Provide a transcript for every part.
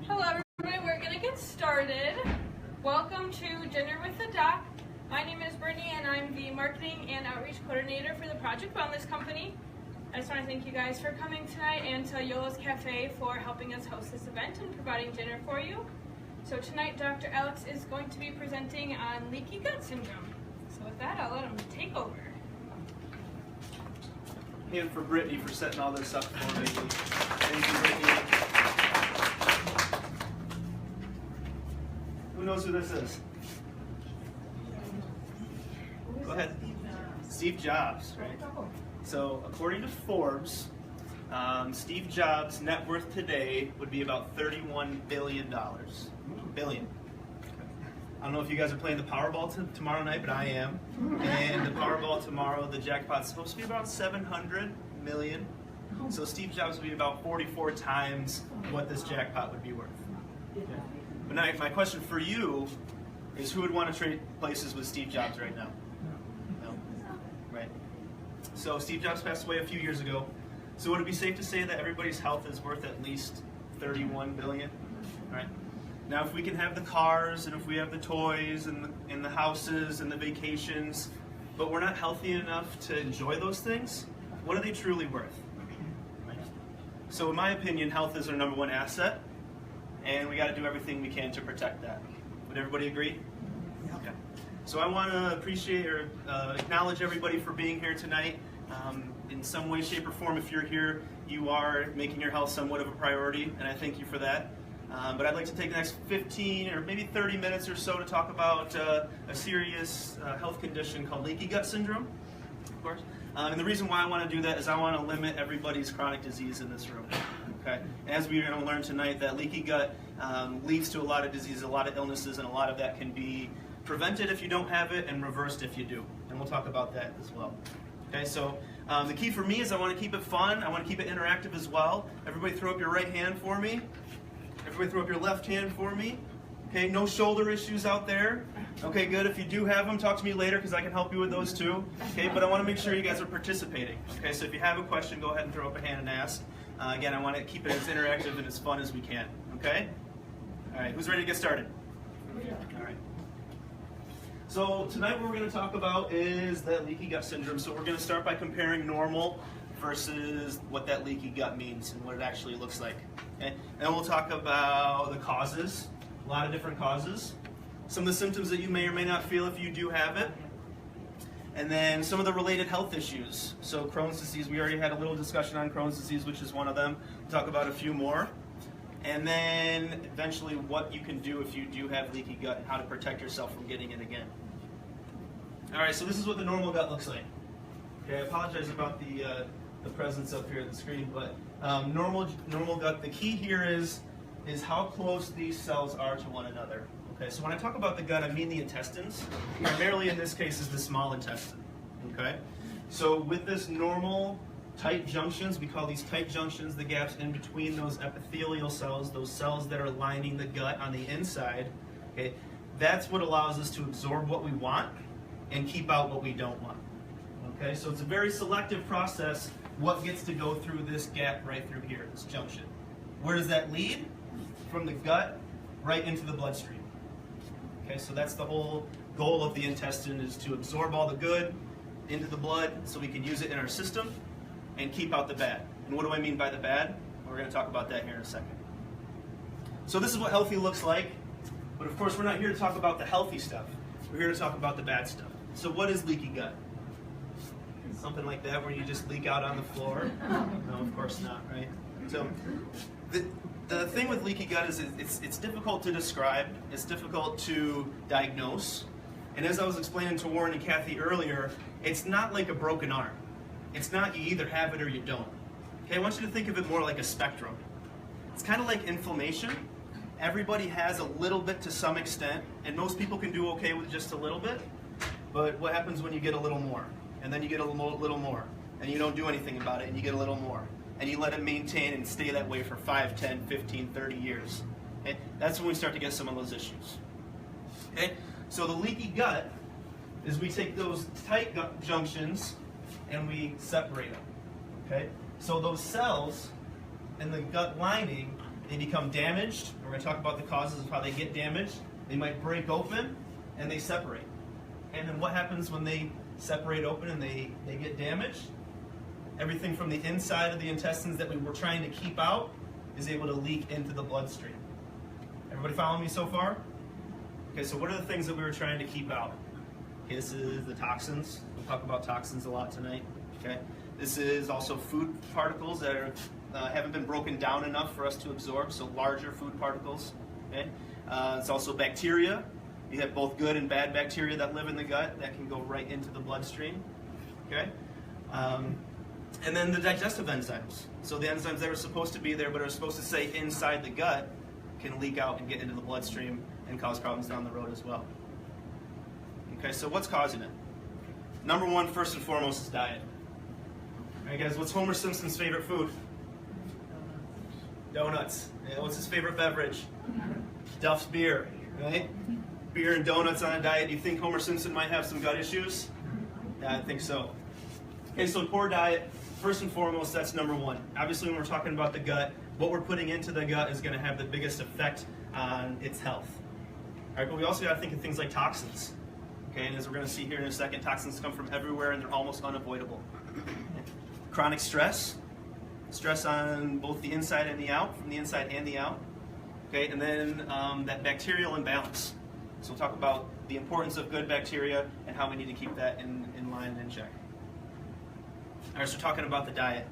Hello everybody, we're going to get started. Welcome to Dinner with the Doc. My name is Brittany and I'm the Marketing and Outreach Coordinator for the Project Wellness Company. I just want to thank you guys for coming tonight and to Yolo's Cafe for helping us host this event and providing dinner for you. So tonight Dr. Alex is going to be presenting on leaky gut syndrome. So with that, I'll let him take over. And for Brittany for setting all this up for me. Thank you, Brittany. Who knows who this is? Go ahead. Steve Jobs, right? So according to Forbes, Steve Jobs' net worth today would be about $31 billion. Billion. I don't know if you guys are playing the Powerball tomorrow night, but I am. And the Powerball tomorrow, the jackpot's supposed to be about $700 million. So Steve Jobs would be about 44 times what this jackpot would be worth. Okay. But now my question for you is, who would want to trade places with Steve Jobs right now? No? Right. So Steve Jobs passed away a few years ago. So would it be safe to say that everybody's health is worth at least $31 billion? Right. Now, if we can have the cars, and if we have the toys, and the houses, and the vacations, but we're not healthy enough to enjoy those things, what are they truly worth? Right? So in my opinion, health is our number one asset, and we got to do everything we can to protect that. Would everybody agree? Okay. So I want to appreciate or acknowledge everybody for being here tonight. In some way, shape, or form, if you're here, you are making your health somewhat of a priority, and I thank you for that. But I'd like to take the next 15 or maybe 30 minutes or so to talk about a serious health condition called leaky gut syndrome, of course. And the reason why I want to do that is I want to limit everybody's chronic disease in this room. Okay? As we're going to learn tonight, that leaky gut leads to a lot of disease, a lot of illnesses, and a lot of that can be prevented if you don't have it and reversed if you do. And we'll talk about that as well. Okay, so the key for me is I want to keep it fun. I want to keep it interactive as well. Everybody throw up your right hand for me. Everybody throw up your left hand for me. Okay, no shoulder issues out there. Okay, good. If you do have them, talk to me later because I can help you with those too. Okay, but I want to make sure you guys are participating. Okay, so if you have a question, go ahead and throw up a hand and ask. Again, I want to keep it as interactive and as fun as we can. Okay? All right, who's ready to get started? All right. So tonight what we're going to talk about is that leaky gut syndrome. So we're going to start by comparing normal versus what that leaky gut means and what it actually looks like. Okay? And then we'll talk about the causes, a lot of different causes, some of the symptoms that you may or may not feel if you do have it, and then some of the related health issues. So Crohn's disease, we already had a little discussion on Crohn's disease, which is one of them. We'll talk about a few more. And then eventually what you can do if you do have leaky gut and how to protect yourself from getting it again. All right, so this is what the normal gut looks like. Okay, I apologize about the presence up here on the screen, but normal gut, the key here is how close these cells are to one another. Okay, so when I talk about the gut, I mean the intestines. Primarily in this case is the small intestine. Okay, so with this normal tight junctions, we call these tight junctions the gaps in between those epithelial cells, those cells that are lining the gut on the inside. Okay, that's what allows us to absorb what we want and keep out what we don't want. Okay, so it's a very selective process what gets to go through this gap right through here, this junction. Where does that lead? From the gut right into the bloodstream. Okay, so that's the whole goal of the intestine, is to absorb all the good into the blood so we can use it in our system and keep out the bad. And what do I mean by the bad? We're going to talk about that here in a second. So this is what healthy looks like, but of course we're not here to talk about the healthy stuff. We're here to talk about the bad stuff. So what is leaky gut? Something like that where you just leak out on the floor? No, of course not, right? So the thing with leaky gut is it's difficult to describe, it's difficult to diagnose, and as I was explaining to Warren and Kathy earlier, it's not like a broken arm. It's not you either have it or you don't. Okay, I want you to think of it more like a spectrum. It's kind of like inflammation. Everybody has a little bit to some extent, and most people can do okay with just a little bit, but what happens when you get a little more? And then you get a little more, and you don't do anything about it, and you get a little more, and you let it maintain and stay that way for 5, 10, 15, 30 years. Okay? That's when we start to get some of those issues. Okay? So the leaky gut is we take those tight gut junctions and we separate them. Okay? So those cells in the gut lining, they become damaged. We're going to talk about the causes of how they get damaged. They might break open and they separate. And then what happens when they separate open and they get damaged? Everything from the inside of the intestines that we were trying to keep out is able to leak into the bloodstream. Everybody following me so far? Okay, so what are the things that we were trying to keep out? Okay, this is the toxins. We'll talk about toxins a lot tonight. Okay, this is also food particles that haven't been broken down enough for us to absorb, so larger food particles. Okay, it's also bacteria. You have both good and bad bacteria that live in the gut that can go right into the bloodstream. Okay, and then the digestive enzymes. So the enzymes that are supposed to be there but are supposed to stay inside the gut can leak out and get into the bloodstream and cause problems down the road as well. Okay, so what's causing it? Number one, first and foremost, is diet. All right, guys, what's Homer Simpson's favorite food? Donuts. Yeah, what's his favorite beverage? Duff's beer, right? Beer and donuts on a diet. Do you think Homer Simpson might have some gut issues? Yeah, I think so. Okay, so poor diet, first and foremost, that's number one. Obviously, when we're talking about the gut, what we're putting into the gut is going to have the biggest effect on its health. All right, but we also got to think of things like toxins. Okay, and as we're going to see here in a second, toxins come from everywhere and they're almost unavoidable. Chronic stress, stress on both the inside and the out, from the inside and the out. Okay, and then that bacterial imbalance. So we'll talk about the importance of good bacteria and how we need to keep that in line and in check. All right, so we're talking about the diet.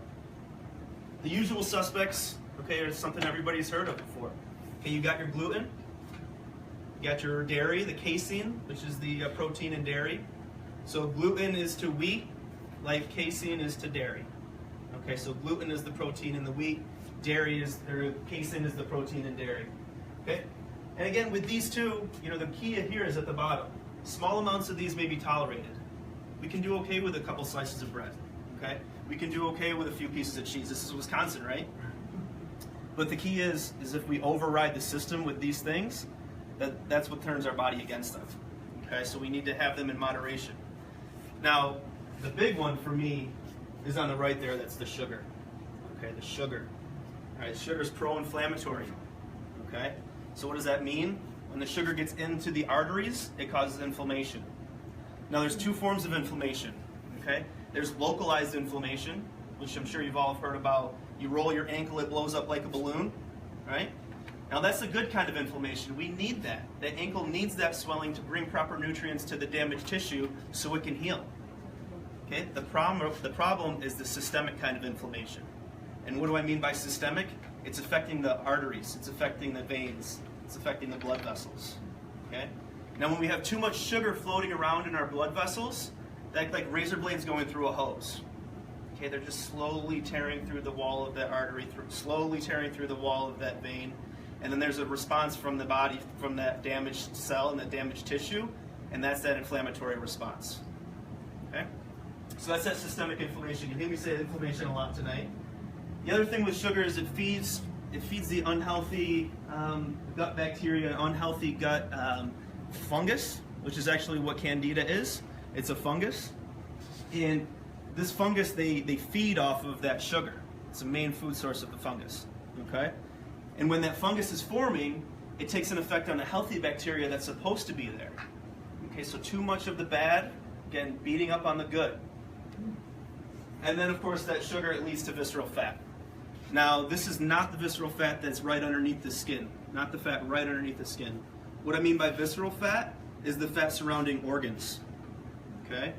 The usual suspects, okay, are something everybody's heard of before. Okay, you got your gluten, you got your dairy, the casein, which is the protein in dairy. So gluten is to wheat, like casein is to dairy. Okay, so gluten is the protein in the wheat, casein is the protein in dairy. Okay, and again with these two, the key here is at the bottom. Small amounts of these may be tolerated. We can do okay with a couple slices of bread. Okay, we can do okay with a few pieces of cheese. This is Wisconsin, right? But the key is if we override the system with these things, that's what turns our body against them. Okay, so we need to have them in moderation. Now, the big one for me is on the right there. That's the sugar. Okay, the sugar. All right, sugar is pro-inflammatory. Okay, so what does that mean? When the sugar gets into the arteries, it causes inflammation. Now, there's two forms of inflammation. Okay, there's localized inflammation, which I'm sure you've all heard about. You roll your ankle, it blows up like a balloon, right? Now that's a good kind of inflammation. We need that. The ankle needs that swelling to bring proper nutrients to the damaged tissue so it can heal. Okay? The problem is the systemic kind of inflammation. And what do I mean by systemic? It's affecting the arteries, it's affecting the veins, it's affecting the blood vessels. Okay? Now when we have too much sugar floating around in our blood vessels, they're like razor blades going through a hose. Okay, they're just slowly tearing through the wall of that artery, slowly tearing through the wall of that vein. And then there's a response from the body, from that damaged cell and that damaged tissue, and that's that inflammatory response. Okay? So that's that systemic inflammation. You hear me say inflammation a lot tonight. The other thing with sugar is it feeds the unhealthy gut bacteria, unhealthy gut fungus, which is actually what Candida is. It's a fungus. And this fungus, they feed off of that sugar. It's a main food source of the fungus. Okay? And when that fungus is forming, it takes an effect on the healthy bacteria that's supposed to be there. Okay, so too much of the bad, again, beating up on the good. And then, of course, that sugar, it leads to visceral fat. Now, this is not the visceral fat that's right underneath the skin, not the fat right underneath the skin. What I mean by visceral fat is the fat surrounding organs. Okay?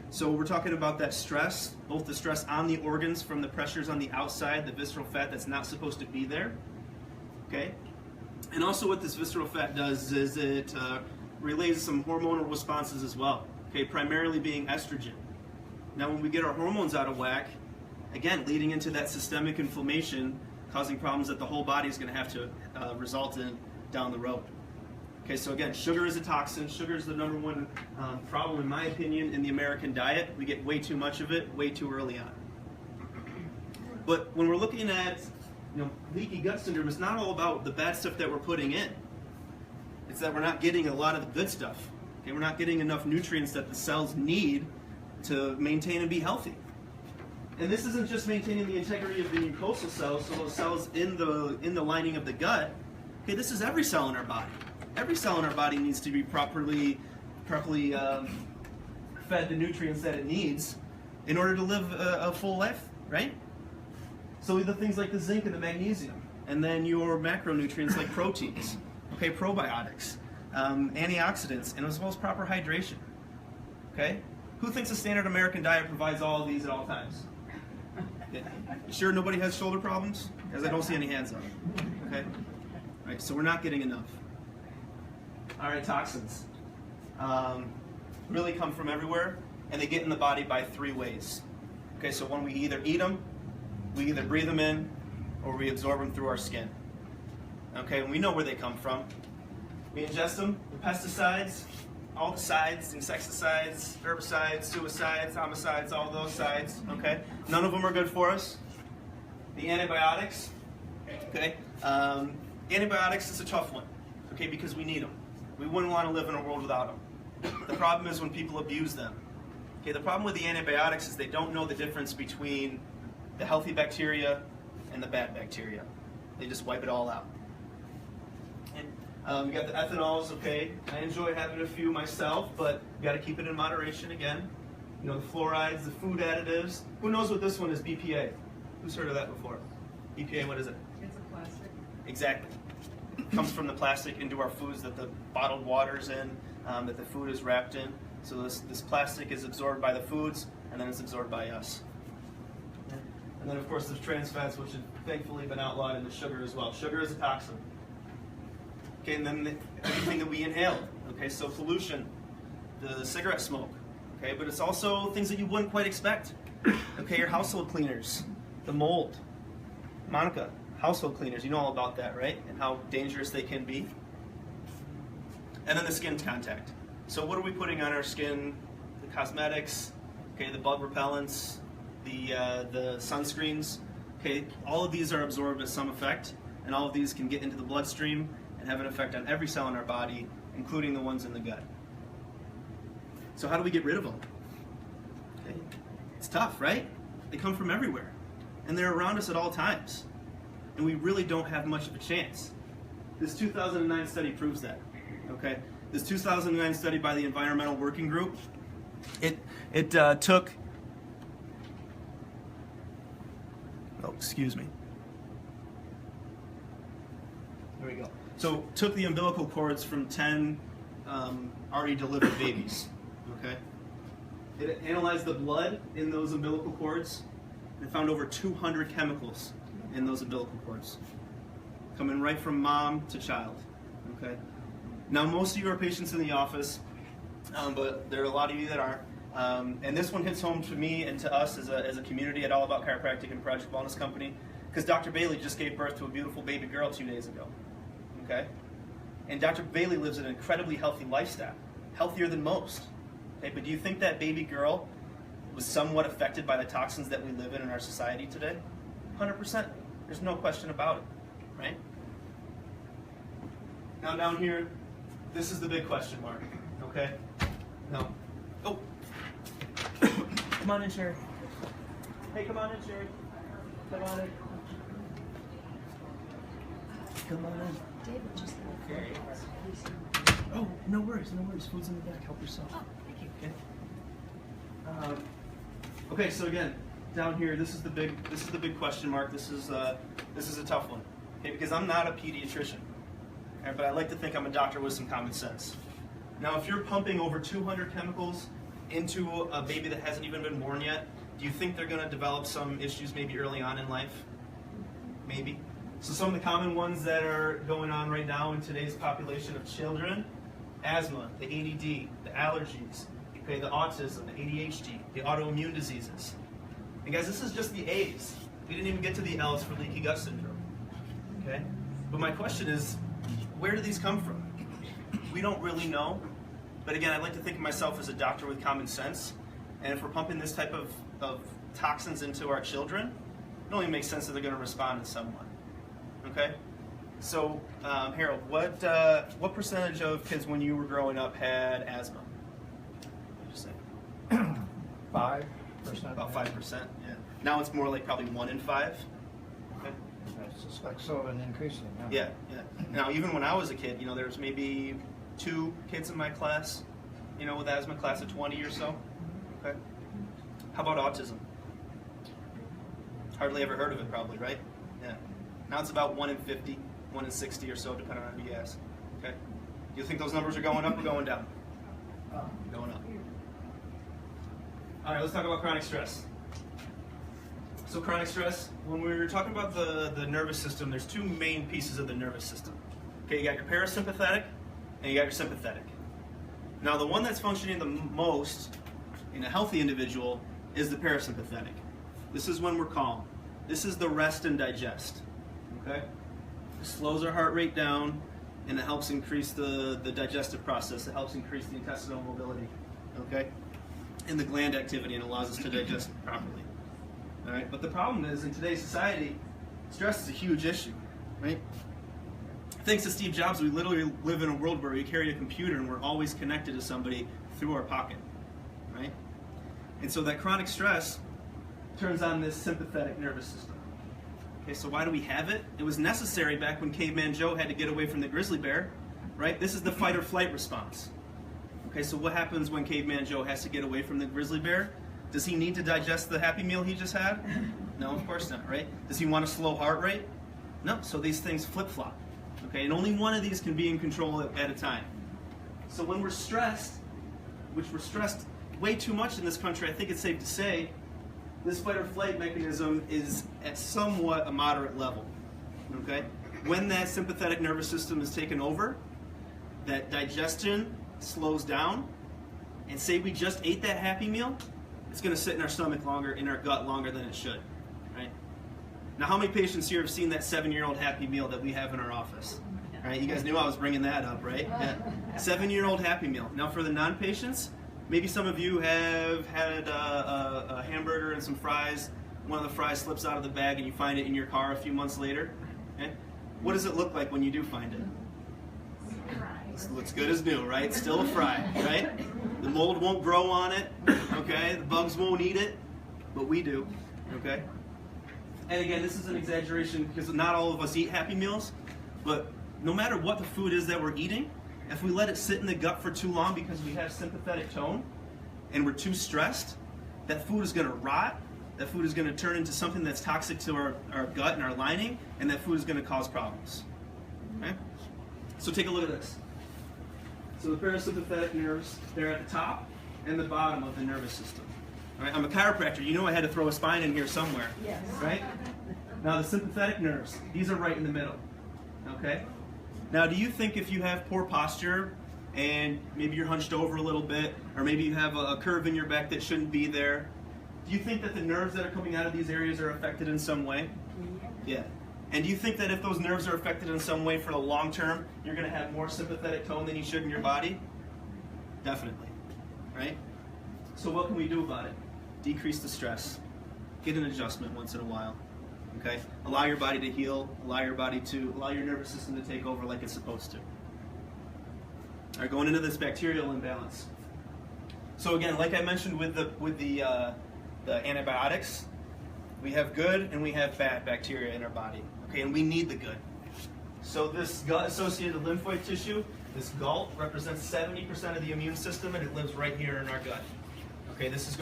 So we're talking about that stress, both the stress on the organs from the pressures on the outside, the visceral fat that's not supposed to be there. Okay? And also what this visceral fat does is it relays some hormonal responses as well. Okay, primarily being estrogen. Now when we get our hormones out of whack, again, leading into that systemic inflammation, causing problems that the whole body is going to have to result in down the road. Okay, so again, sugar is a toxin. Sugar is the number one problem, in my opinion, in the American diet. We get way too much of it way too early on. But when we're looking at leaky gut syndrome, it's not all about the bad stuff that we're putting in. It's that we're not getting a lot of the good stuff. Okay, we're not getting enough nutrients that the cells need to maintain and be healthy. And this isn't just maintaining the integrity of the mucosal cells, so those cells in the lining of the gut. Okay, this is every cell in our body. Every cell in our body needs to be properly fed the nutrients that it needs in order to live a full life, right? So the things like the zinc and the magnesium, and then your macronutrients like proteins, okay, probiotics, antioxidants, and as well as proper hydration. Okay, who thinks a standard American diet provides all of these at all times? Okay. You sure nobody has shoulder problems? Because I don't see any hands up. Okay, all right, so we're not getting enough. All right, toxins really come from everywhere, and they get in the body by 3 ways. Okay, so when we either eat them, we either breathe them in, or we absorb them through our skin. Okay, and we know where they come from. We ingest them, the pesticides, all the sides, insecticides, herbicides, suicides, homicides, all those sides. Okay, none of them are good for us. The antibiotics. Okay, antibiotics is a tough one. Okay, because we need them. We wouldn't want to live in a world without them. The problem is when people abuse them. Okay, the problem with the antibiotics is they don't know the difference between the healthy bacteria and the bad bacteria. They just wipe it all out. And you got the ethanols, okay. I enjoy having a few myself, but you got to keep it in moderation again. You know, the fluorides, the food additives. Who knows what this one is, BPA? Who's heard of that before? BPA, what is it? It's a plastic. Exactly. It comes from the plastic into our foods that the bottled water's in, that the food is wrapped in. So this plastic is absorbed by the foods, and then it's absorbed by us. And then, of course, there's trans fats, which have thankfully been outlawed, and the sugar as well. Sugar is a toxin. Okay, and then everything that we inhale. Okay, so pollution, the cigarette smoke. Okay, but it's also things that you wouldn't quite expect. Okay, your household cleaners, the mold. Monica, household cleaners, you know all about that, right? And how dangerous they can be. And then the skin contact. So what are we putting on our skin? The cosmetics, okay, the bug repellents, the sunscreens. Okay, all of these are absorbed at some effect, and all of these can get into the bloodstream and have an effect on every cell in our body, including the ones in the gut. So how do we get rid of them? Okay. It's tough, right? They come from everywhere, and they're around us at all times, and we really don't have much of a chance. This 2009 study proves that. Okay, this 2009 study by the Environmental Working Group, it took. Oh, excuse me. There we go. So took the umbilical cords from 10 already delivered babies. Okay. It analyzed the blood in those umbilical cords and found over 200 chemicals in those umbilical cords, coming right from mom to child. Okay. Now most of you are patients in the office, but there are a lot of you that aren't. And this one hits home to me and to us as a community at All About Chiropractic and Project Wellness Company, because Dr. Bailey just gave birth to a beautiful baby girl 2 days ago. Okay? And Dr. Bailey lives an incredibly healthy lifestyle, healthier than most. Okay? But do you think that baby girl was somewhat affected by the toxins that we live in our society today? 100%. There's no question about it, right? Now down here, this is the big question mark, okay? Now, oh, come on in, Sherry. Hey, come on in, Sherry. Come on in. Come on in. David just Okay. Oh, no worries, no worries. Food's in the back. Help yourself. Oh, thank you. Okay. Okay. So again, down here, this is the big question mark. This is a tough one. Okay, because I'm not a pediatrician, okay, but I like to think I'm a doctor with some common sense. Now, if you're pumping over 200 chemicals into a baby that hasn't even been born yet, do you think they're going to develop some issues maybe early on in life? Maybe. So some of the common ones that are going on right now in today's population of children: asthma, the ADD, the allergies, okay, the autism, the ADHD, the autoimmune diseases. And guys, this is just the A's. We didn't even get to the L's for leaky gut syndrome. Okay? But my question is, where do these come from? We don't really know. But again, I'd like to think of myself as a doctor with common sense. And if we're pumping this type of toxins into our children, it only makes sense that they're going to respond in some way. Okay? So, Harold, what percentage of kids when you were growing up had asthma? What did you say? 5%. 5%. About 5%. Yeah. Now it's more like probably 1 in 5. Okay. I suspect so, and increasing. Yeah, yeah. Now, even when I was a kid, there was maybe 2 kids in my class, with asthma, class of 20 or so. Okay. How about autism? Hardly ever heard of it, probably, right? Yeah. Now it's about 1 in 50, 1 in 60 or so, depending on who you ask. Okay. Do you think those numbers are going up or going down? Going up. All right, let's talk about chronic stress. So chronic stress, when we're talking about the nervous system, there's 2 main pieces of the nervous system. Okay, you got your parasympathetic and you got your sympathetic. Now the one that's functioning the most in a healthy individual is the parasympathetic. This is when we're calm. This is the rest and digest. Okay? It slows our heart rate down and it helps increase the digestive process. It helps increase the intestinal mobility. Okay? And the gland activity, and allows us to digest properly. All right? But the problem is, in today's society, stress is a huge issue, right? Thanks to Steve Jobs, we literally live in a world where we carry a computer and we're always connected to somebody through our pocket, right? And so that chronic stress turns on this sympathetic nervous system. Okay, so why do we have it? It was necessary back when Caveman Joe had to get away from the grizzly bear, right? This is the fight or flight response. Okay, so what happens when Caveman Joe has to get away from the grizzly bear? Does he need to digest the Happy Meal he just had? No, of course not, right? Does he want a slow heart rate? No, so these things flip-flop. Okay, and only one of these can be in control at a time. So when we're stressed, which we're stressed way too much in this country, I think it's safe to say, this fight or flight mechanism is at somewhat a moderate level. Okay? When that sympathetic nervous system is taken over, that digestion slows down, and say we just ate that Happy Meal, it's going to sit in our stomach longer, in our gut longer than it should. Right? Now, how many patients here have seen that 7-year-old Happy Meal that we have in our office? Right? You guys knew I was bringing that up, right? Yeah. 7-year-old Happy Meal. Now, for the non-patients, maybe some of you have had a hamburger and some fries. One of the fries slips out of the bag and you find it in your car a few months later. Okay? What does it look like when you do find it? It looks good as new, right? Still a fry, right? The mold won't grow on it, okay? The bugs won't eat it, but we do, okay? And again, this is an exaggeration because not all of us eat Happy Meals, but no matter what the food is that we're eating, if we let it sit in the gut for too long because we have sympathetic tone and we're too stressed, that food is going to rot, that food is going to turn into something that's toxic to our gut and our lining, and that food is going to cause problems. Okay? So take a look at this. So the parasympathetic nerves, they're at the top and the bottom of the nervous system. All right? I'm a chiropractor. You know I had to throw a spine in here somewhere. Yes. Right? Now the sympathetic nerves, these are right in the middle. Okay? Now do you think if you have poor posture and maybe you're hunched over a little bit, or maybe you have a curve in your back that shouldn't be there, do you think that the nerves that are coming out of these areas are affected in some way? Yeah. And do you think that if those nerves are affected in some way for the long term, you're going to have more sympathetic tone than you should in your body? Definitely. Right? So what can we do about it? Decrease the stress. Get an adjustment once in a while. Okay? Allow your body to heal. Allow your nervous system to take over like it's supposed to. All right, going into this bacterial imbalance. So again, like I mentioned with the antibiotics, we have good and we have bad bacteria in our body. Okay, and we need the good. So this gut-associated lymphoid tissue, this GALT, represents 70% of the immune system, and it lives right here in our gut. Okay, this is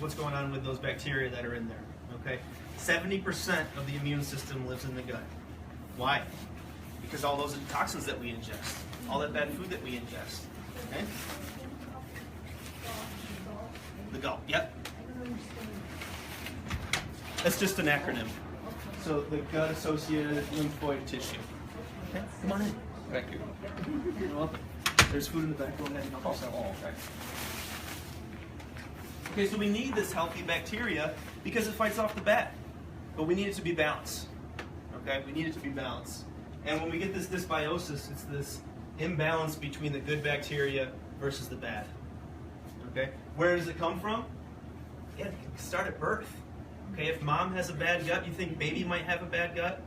what's going on with those bacteria that are in there. Okay, 70% of the immune system lives in the gut. Why? Because all those toxins that we ingest, all that bad food that we ingest. Okay? The GALT, yep. That's just an acronym. So the gut-associated lymphoid tissue. Okay, come on in. Thank you. You're welcome. There's food in the back. Go ahead and help yourself. Okay. Okay, so we need this healthy bacteria because it fights off the bad. But we need it to be balanced. Okay, we need it to be balanced. And when we get this dysbiosis, it's this imbalance between the good bacteria versus the bad. Okay, where does it come from? Yeah, it can start at birth. Okay, if mom has a bad gut, you think baby might have a bad gut?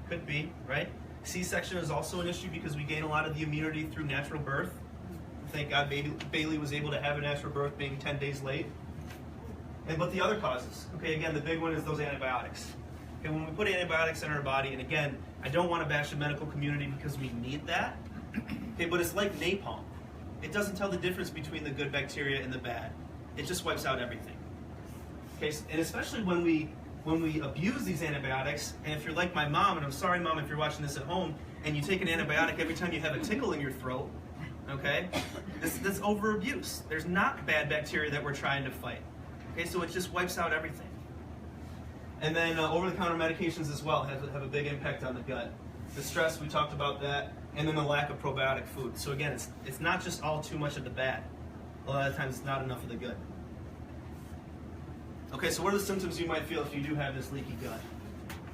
Could be, right? C-section is also an issue because we gain a lot of the immunity through natural birth. Thank God Bailey was able to have a natural birth being 10 days late. But the other causes, okay, again, the big one is those antibiotics. Okay, when we put antibiotics in our body, and again, I don't want to bash the medical community because we need that, okay, but it's like napalm. It doesn't tell the difference between the good bacteria and the bad. It just wipes out everything. Okay, and especially when we abuse these antibiotics, and if you're like my mom, and I'm sorry, Mom, if you're watching this at home, and you take an antibiotic every time you have a tickle in your throat, okay, that's over-abuse. There's not bad bacteria that we're trying to fight. Okay, so it just wipes out everything. And then over-the-counter medications as well have a big impact on the gut. The stress, we talked about that, and then the lack of probiotic food. So again, it's not just all too much of the bad. A lot of times it's not enough of the good. Okay, so what are the symptoms you might feel if you do have this leaky gut?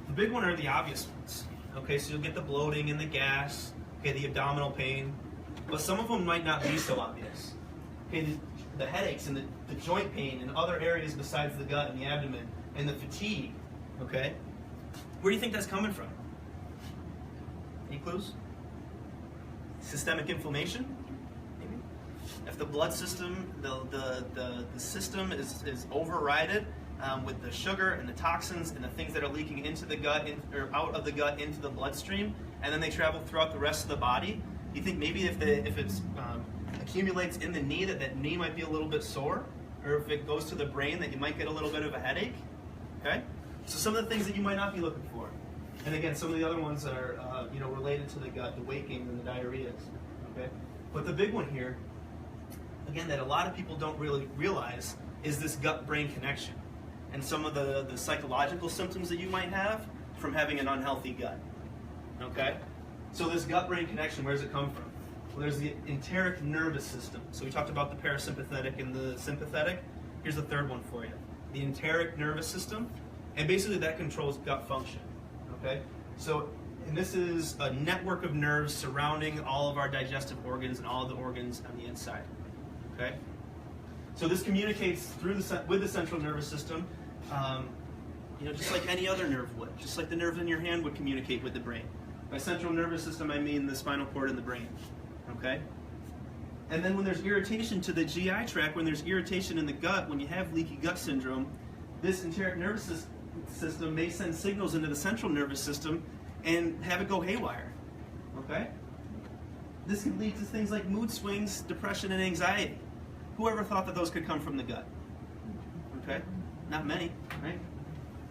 The big one are the obvious ones. Okay, so you'll get the bloating and the gas, okay, the abdominal pain, but some of them might not be so obvious. Okay, the headaches and the joint pain in other areas besides the gut and the abdomen, and the fatigue, okay? Where do you think that's coming from? Any clues? Systemic inflammation, maybe? If the blood system, the system is overridden with the sugar and the toxins and the things that are leaking into the gut, or out of the gut into the bloodstream, and then they travel throughout the rest of the body, you think maybe if it accumulates in the knee, that knee might be a little bit sore, or if it goes to the brain, that you might get a little bit of a headache, okay? So some of the things that you might not be looking for. And again, some of the other ones are related to the gut, the weight gain and the diarrheas, okay? But the big one here, again, that a lot of people don't really realize is this gut-brain connection and some of the psychological symptoms that you might have from having an unhealthy gut, okay? So this gut-brain connection, where does it come from? Well, there's the enteric nervous system. So we talked about the parasympathetic and the sympathetic. Here's the third one for you. The enteric nervous system, and basically that controls gut function, okay? So, and this is a network of nerves surrounding all of our digestive organs and all of the organs on the inside, okay? So this communicates with the central nervous system, just like any other nerve would, just like the nerve in your hand would communicate with the brain. By central nervous system, I mean the spinal cord and the brain, okay? And then when there's irritation to the GI tract, when there's irritation in the gut, when you have leaky gut syndrome, this enteric nervous system may send signals into the central nervous system and have it go haywire, okay? This can lead to things like mood swings, depression, and anxiety. Whoever thought that those could come from the gut? Okay? Not many, right?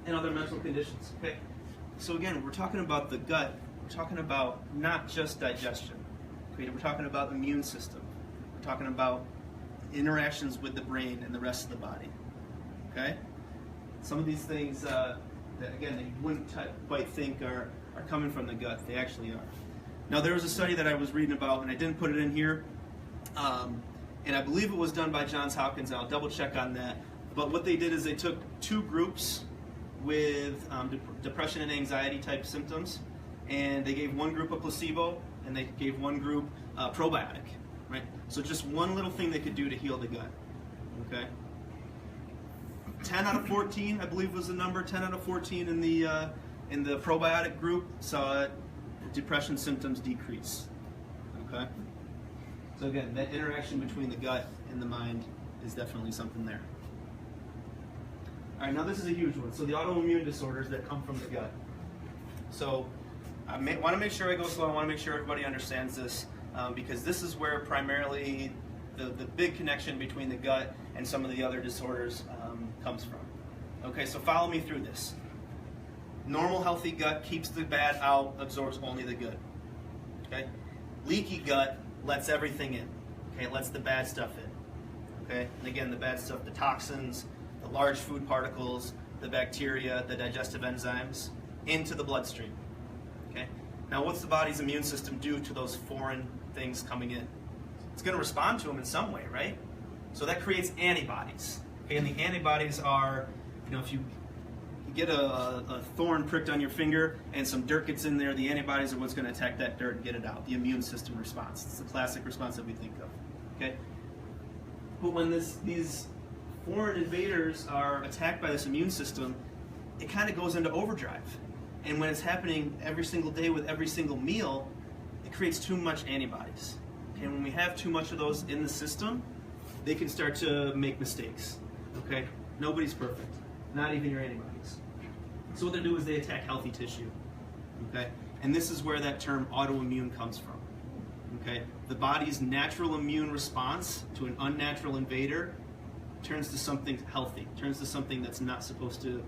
And other mental conditions, okay? So again, we're talking about the gut. We're talking about not just digestion. Okay? We're talking about the immune system. We're talking about interactions with the brain and the rest of the body, okay? Some of these things, that you wouldn't quite think are coming from the gut, they actually are. Now, there was a study that I was reading about, and I didn't put it in here, and I believe it was done by Johns Hopkins, and I'll double check on that. But what they did is they took two groups with depression and anxiety type symptoms, and they gave one group a placebo, and they gave one group probiotic, right? So just one little thing they could do to heal the gut, okay? 10 out of 14, I believe was the number, 10 out of 14 in the probiotic group saw depression symptoms decrease, okay? So again, that interaction between the gut and the mind is definitely something there. All right, now this is a huge one. So the autoimmune disorders that come from the gut. So I want to make sure I go slow. I want to make sure everybody understands this because this is where primarily the big connection between the gut and some of the other disorders comes from. Okay, so follow me through this. Normal, healthy gut keeps the bad out, absorbs only the good. Okay, leaky gut lets everything in. Okay, it lets the bad stuff in. Okay, and again, the bad stuff, the toxins, the large food particles, the bacteria, the digestive enzymes, into the bloodstream. Okay, now what's the body's immune system do to those foreign things coming in? It's going to respond to them in some way, right? So that creates antibodies. Okay, and the antibodies are, if you get a thorn pricked on your finger and some dirt gets in there, the antibodies are what's going to attack that dirt and get it out. The immune system response. It's the classic response that we think of. Okay, but when these foreign invaders are attacked by this immune system, it kind of goes into overdrive. And when it's happening every single day with every single meal, it creates too much antibodies. Okay, and when we have too much of those in the system, they can start to make mistakes. Okay, Nobody's perfect, not even your antibodies. So what they do is they attack healthy tissue, okay? And this is where that term autoimmune comes from, okay? The body's natural immune response to an unnatural invader turns to something healthy, turns to something that's not supposed to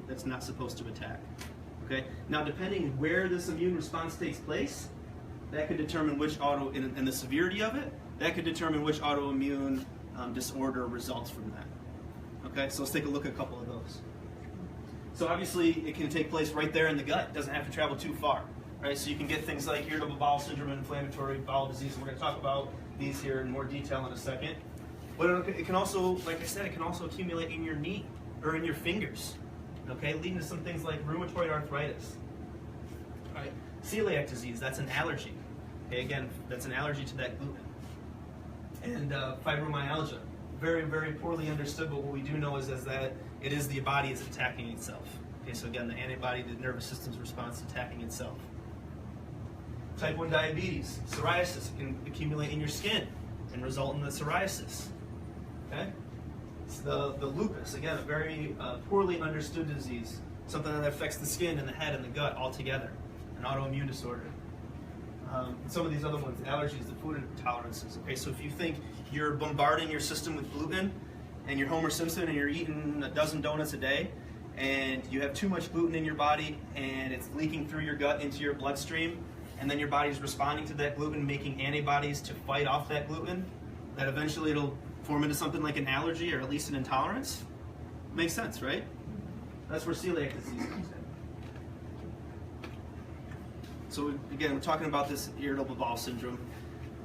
attack, okay? Now, depending where this immune response takes place, that could determine which and the severity of it, that could determine which autoimmune disorder results from that. Okay, so let's take a look at a couple of those. So obviously, it can take place right there in the gut. It doesn't have to travel too far, right? So you can get things like irritable bowel syndrome and inflammatory bowel disease. And we're going to talk about these here in more detail in a second. But it can also, like I said, it can also accumulate in your knee or in your fingers, okay, leading to some things like rheumatoid arthritis. All right, celiac disease, that's an allergy. Okay, again, that's an allergy to that gluten. And fibromyalgia, very, very poorly understood, but what we do know is that it is the body is attacking itself. Okay, so again, the antibody, the nervous system's response to attacking itself. Type 1 diabetes, psoriasis, it can accumulate in your skin and result in the psoriasis. Okay? It's the lupus, again, a very poorly understood disease, something that affects the skin and the head and the gut altogether, an autoimmune disorder. Some of these other ones, allergies, the food intolerances. Okay, so if you think you're bombarding your system with gluten and you're Homer Simpson and you're eating a dozen donuts a day and you have too much gluten in your body and it's leaking through your gut into your bloodstream and then your body's responding to that gluten, making antibodies to fight off that gluten, that eventually it'll form into something like an allergy or at least an intolerance. Makes sense, right? That's where celiac disease comes in. So again, we're talking about this irritable bowel syndrome.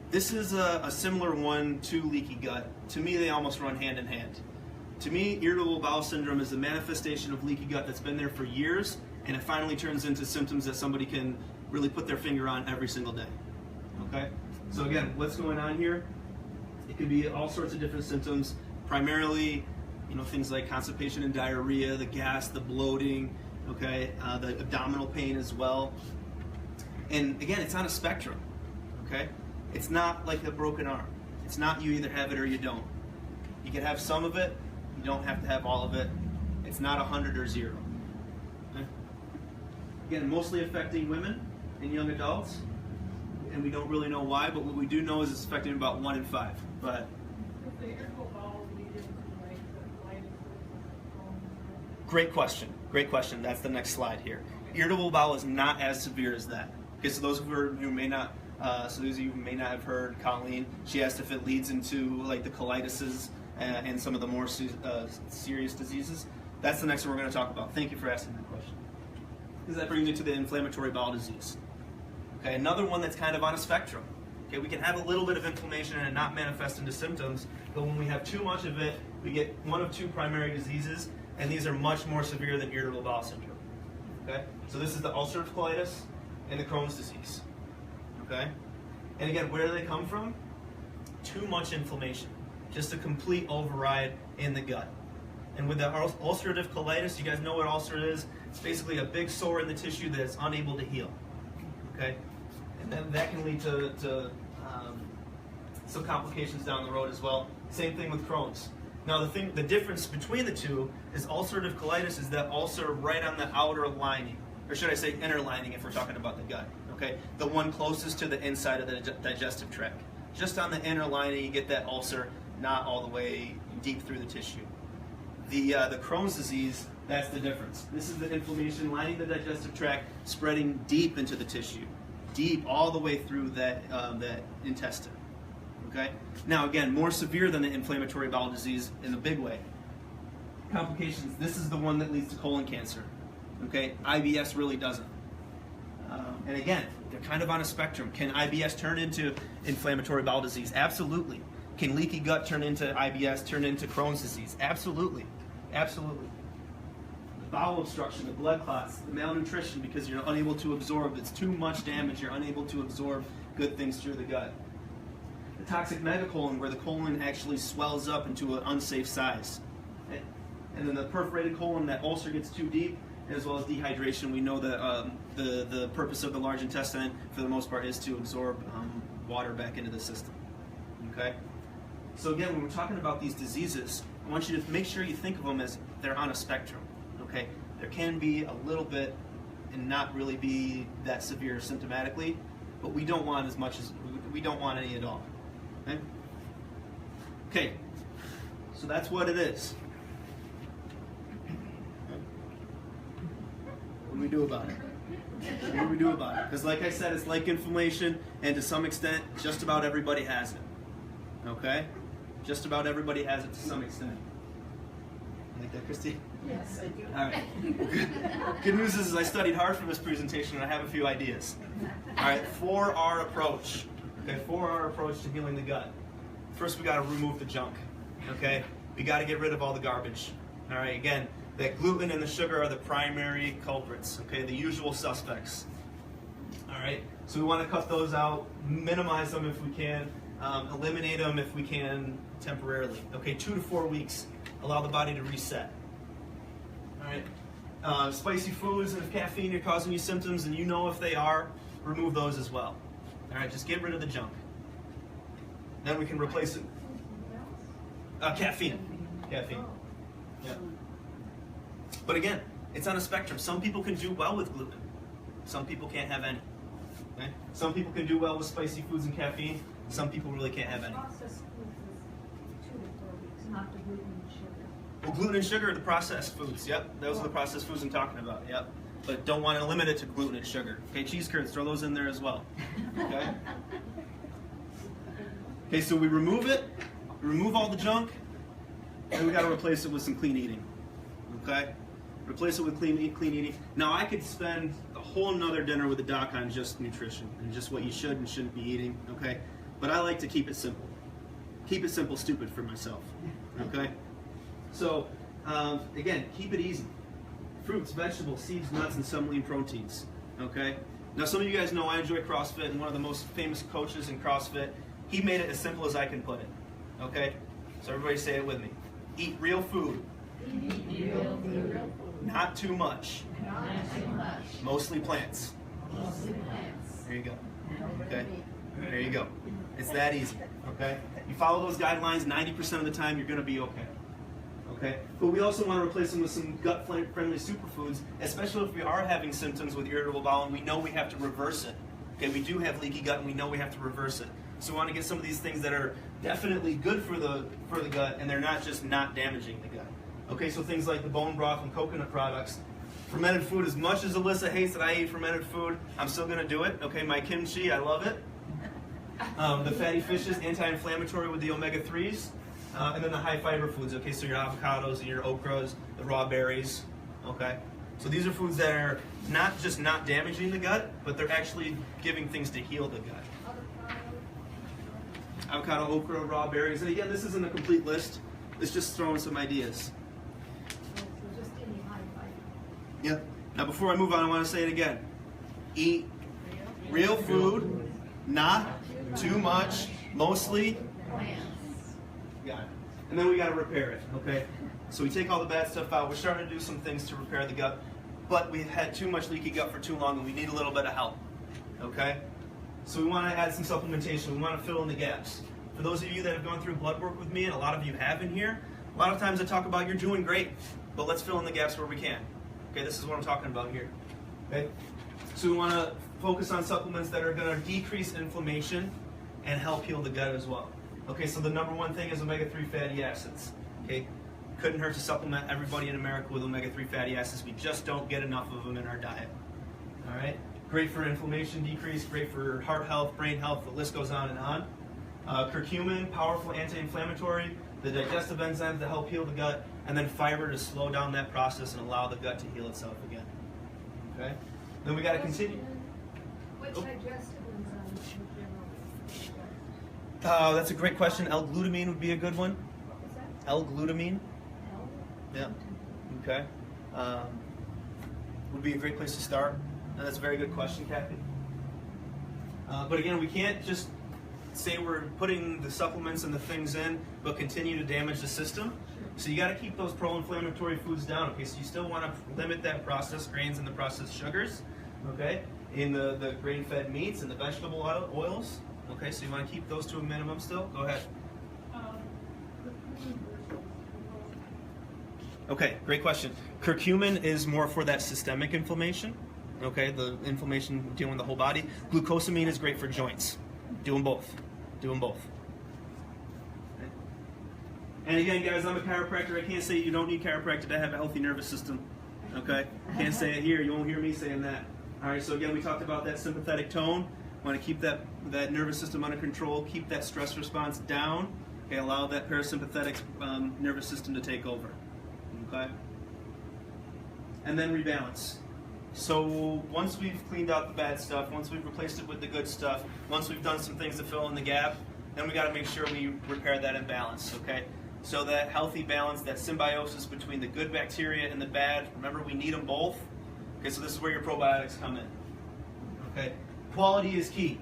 This is a similar one to leaky gut. To me, they almost run hand in hand. To me, irritable bowel syndrome is a manifestation of leaky gut that's been there for years, and it finally turns into symptoms that somebody can really put their finger on every single day. Okay? So again, what's going on here? It could be all sorts of different symptoms, primarily, things like constipation and diarrhea, the gas, the bloating, okay, the abdominal pain as well. And again, it's on a spectrum, okay? It's not like a broken arm. It's not you either have it or you don't. You can have some of it, you don't have to have all of it. It's not 100 or 0. Okay? Again, mostly affecting women and young adults, and we don't really know why, but what we do know is it's affecting about 1 in 5. But great question. Great question. That's the next slide here. Irritable bowel is not as severe as that. Okay, so those who may not, have heard Colleen, she asked if it leads into like the colitis and some of the more serious diseases. That's the next one we're going to talk about. Thank you for asking that question. Because that brings me to the inflammatory bowel disease. Okay, another one that's kind of on a spectrum. Okay, we can have a little bit of inflammation and it not manifest into symptoms, but when we have too much of it, we get one of two primary diseases, and these are much more severe than irritable bowel syndrome. Okay, so this is the ulcerative colitis and the Crohn's disease. Okay, and again, where do they come from? Too much inflammation, just a complete override in the gut. And with the ulcerative colitis, you guys know what ulcer is? It's basically a big sore in the tissue that is unable to heal. Okay, and then that can lead to some complications down the road as well. Same thing with Crohn's. Now the difference between the two is ulcerative colitis is that ulcer right on the outer lining, or should I say inner lining if we're talking about the gut, okay? The one closest to the inside of the digestive tract. Just on the inner lining you get that ulcer, not all the way deep through the tissue. The Crohn's disease, that's the difference. This is the inflammation lining the digestive tract, spreading deep into the tissue, deep all the way through that intestine. Okay? Now again, more severe than the inflammatory bowel disease in a big way. Complications, this is the one that leads to colon cancer. Okay? IBS really doesn't. And again, they're kind of on a spectrum. Can IBS turn into inflammatory bowel disease? Absolutely. Can leaky gut turn into IBS, turn into Crohn's disease? Absolutely. Absolutely. The bowel obstruction, the blood clots, the malnutrition because you're unable to absorb. It's too much damage. You're unable to absorb good things through the gut. The toxic megacolon, where the colon actually swells up into an unsafe size. And then the perforated colon, that ulcer gets too deep, as well as dehydration. We know that the purpose of the large intestine, for the most part, is to absorb water back into the system. Okay? So again, when we're talking about these diseases, I want you to make sure you think of them as they're on a spectrum, okay? There can be a little bit and not really be that severe symptomatically, but we don't want as much as, we don't want any at all, okay? Okay, so that's what it is. What do we do about it? What do we do about it? Because like I said, it's like inflammation, and to some extent, just about everybody has it. Okay? Just about everybody has it to some extent. You like that, Christy? Yes, I do. All right. Good news is I studied hard for this presentation, and I have a few ideas. All right, for our approach. Okay, for our approach to healing the gut. First, we got to remove the junk. Okay? We got to get rid of all the garbage. All right, again, that gluten and the sugar are the primary culprits, okay, the usual suspects. All right, so we want to cut those out, minimize them if we can, eliminate them if we can temporarily. Okay, 2 to 4 weeks, allow the body to reset. All right, spicy foods and if caffeine are causing you symptoms, and you know if they are, remove those as well. All right, just get rid of the junk. Then we can replace it. Caffeine. Caffeine. Yeah. But again, it's on a spectrum. Some people can do well with gluten. Some people can't have any. Okay? Some people can do well with spicy foods and caffeine. Some people really can't have any. Processed foods is 2 to 4 weeks, not the gluten and sugar. Well, gluten and sugar are the processed foods. Yep, those are the processed foods I'm talking about. Yep. But don't want to limit it to gluten and sugar. Okay, cheese curds, throw those in there as well. Okay? Okay, so we remove it, remove all the junk, and we got to replace it with some clean eating. Okay? Replace it with clean eating. Now, I could spend a whole nother dinner with a doc on just nutrition and just what you should and shouldn't be eating, okay? But I like to keep it simple. Keep it simple, stupid for myself, okay? So, again, keep it easy. Fruits, vegetables, seeds, nuts, and some lean proteins, okay? Now, some of you guys know I enjoy CrossFit, and one of the most famous coaches in CrossFit, he made it as simple as I can put it, okay? So everybody say it with me. Eat real food. Not too much. Mostly plants. There you go. Okay? There you go. It's that easy. Okay? You follow those guidelines 90% of the time, you're going to be okay. Okay? But we also want to replace them with some gut-friendly superfoods, especially if we are having symptoms with irritable bowel and we know we have to reverse it. Okay? We do have leaky gut and we know we have to reverse it. So we want to get some of these things that are definitely good for the gut, and they're not just not damaging the gut. Okay, so things like the bone broth and coconut products. Fermented food, as much as Alyssa hates that I eat fermented food, I'm still going to do it. Okay, my kimchi, I love it. The fatty fishes, anti-inflammatory with the omega-3s. And then the high-fiber foods, okay, so your avocados and your okras, the raw berries. Okay, so these are foods that are not just not damaging the gut, but they're actually giving things to heal the gut. Avocado, okra, raw berries. And again, this isn't a complete list. It's just throwing some ideas. So just any high fiber. Yep. Now before I move on, I want to say it again. Eat real food, not too much, mostly. Got it. And then we got to repair it, okay? So we take all the bad stuff out. We're starting to do some things to repair the gut, but we've had too much leaky gut for too long and we need a little bit of help, okay? So we want to add some supplementation. We want to fill in the gaps. For those of you that have gone through blood work with me, and a lot of you have in here, a lot of times I talk about you're doing great, but let's fill in the gaps where we can. Okay, this is what I'm talking about here. Okay, so we want to focus on supplements that are going to decrease inflammation and help heal the gut as well. Okay, so the number one thing is omega-3 fatty acids. Okay, couldn't hurt to supplement everybody in America with omega-3 fatty acids. We just don't get enough of them in our diet. All right, great for inflammation decrease, great for heart health, brain health. The list goes on and on. Curcumin, powerful anti-inflammatory, the digestive enzymes that help heal the gut, and then fiber to slow down that process and allow the gut to heal itself again. Okay? Then we got to continue. Which digestive enzymes in general? That's a great question. L-glutamine would be a good one. What was that? L-glutamine. Yeah. Okay. Would be a great place to start. And that's a very good question, Kathy. But again, we can't just say we're putting the supplements and the things in, but continue to damage the system. So you got to keep those pro-inflammatory foods down. Okay, so you still want to limit that processed grains and the processed sugars. Okay, in the grain-fed meats and the vegetable oils. Okay, so you want to keep those to a minimum still. Go ahead. Okay, great question. Curcumin is more for that systemic inflammation. Okay, the inflammation dealing with the whole body. Glucosamine is great for joints. Do them both. Do them both. Okay. And again, guys, I'm a chiropractor. I can't say you don't need chiropractic to have a healthy nervous system. Okay? Can't say it here. You won't hear me saying that. All right, so again, we talked about that sympathetic tone. Want to keep that nervous system under control, keep that stress response down. Okay, allow that parasympathetic nervous system to take over. Okay? And then rebalance. So once we've cleaned out the bad stuff, once we've replaced it with the good stuff, once we've done some things to fill in the gap, then we got to make sure we repair that imbalance, okay? So that healthy balance, that symbiosis between the good bacteria and the bad, remember we need them both. Okay, so this is where your probiotics come in. Okay, quality is key,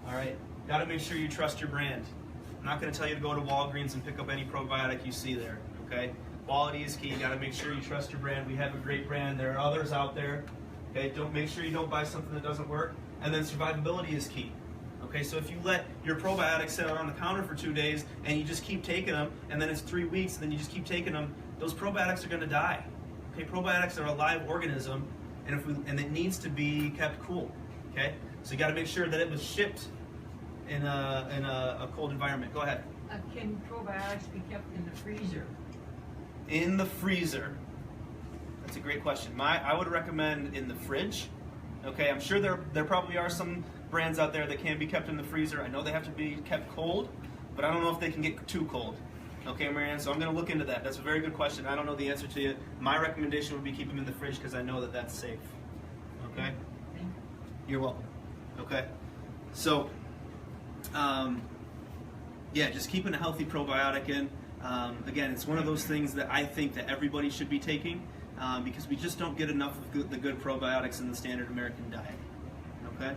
all right? Got to make sure you trust your brand. I'm not going to tell you to go to Walgreens and pick up any probiotic you see there, okay? Quality is key. You got to make sure you trust your brand. We have a great brand. There are others out there. Okay, make sure you don't buy something that doesn't work. And then survivability is key. Okay, so if you let your probiotics sit on the counter for 2 days and you just keep taking them, and then it's 3 weeks, and then you just keep taking them, those probiotics are going to die. Okay, probiotics are a live organism, and it needs to be kept cool. Okay, so you got to make sure that it was shipped in a cold environment. Go ahead. Can probiotics be kept in the freezer? In the freezer. That's a great question. I would recommend in the fridge. Okay, I'm sure there probably are some brands out there that can be kept in the freezer. I know they have to be kept cold, but I don't know if they can get too cold. Okay, Marianne, so I'm going to look into that. That's a very good question. I don't know the answer to you. My recommendation would be keep them in the fridge because I know that that's safe. Okay? You're welcome. Okay? So, yeah, just keeping a healthy probiotic in. Again, it's one of those things that I think that everybody should be taking. Because we just don't get enough of the good probiotics in the standard American diet. Okay?